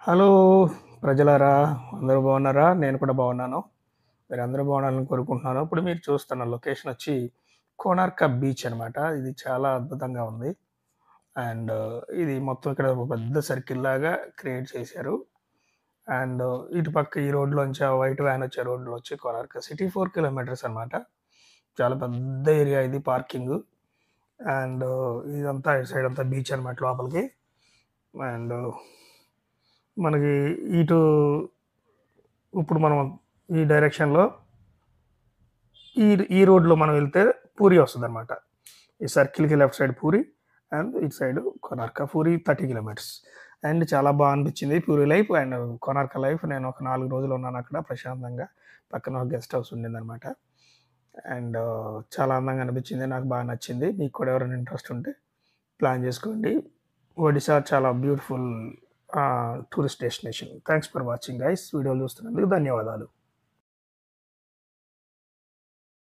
Hello ప్రజలారా! అందరూ బాగున్నారా? నేను కూడా బాగున్నాను. మీరందరూ బాగుండాలని కోరుకుంటున్నాను. ఇప్పుడు మీరు చూస్తున్న లొకేషన్ వచ్చి కోనార్క బీచ్ అనమాట. ఇది చాలా అద్భుతంగా ఉంది. అండ్ ఇది మొత్తం ఇక్కడ ఒక పెద్ద సర్కిల్ లాగా క్రియేట్ చేశారు. అండ్ ఇటుపక్క ఈ రోడ్‌లోంచి ఆ వైట్ వ్యాన్ వచ్చే రోడ్‌లో వచ్చి కోనార్క సిటీ 4 కిలోమీటర్స్ అనమాట. చాలా పెద్ద ఏరియా ఇది పార్కింగు. అండ్ ఇదంతా ఇటు సైడ్ అంతా బీచ్ అనమాట లోపలికి. అండ్ మనకి ఇటు ఇప్పుడు మనం ఈ డైరెక్షన్‌లో ఈ ఈ రోడ్‌లో మనం వెళ్తే పూరి వస్తదనమాట. ఈ సర్కిల్‌కి లెఫ్ట్ సైడ్ పూరి అండ్ ఇటు సైడ్ కొనార్క. పూరి 30 కిలోమీటర్స్. అండ్ చాలా అనిపించింది పూరి లైఫ్ అండ్ కొనార్క లైఫ్. నేను ఒక 4 రోజులు ఉన్నానక్కడ ప్రశాంతంగా. పక్కన ఒక గెస్ట్ హౌస్ ఉండిందనమాట. అండ్ చాలా అందంగా అనిపించింది. నాకు బాగా నచ్చింది. మీకు కూడా ఎవరైనా ఇంట్రెస్ట్ ఉంటే ప్లాన్ చేసుకోండి. ఒడిస్సా చాలా beautiful tourist destination. Thanks for watching guys. వీడియోలు చూస్తున్నందుకు ధన్యవాదాలు.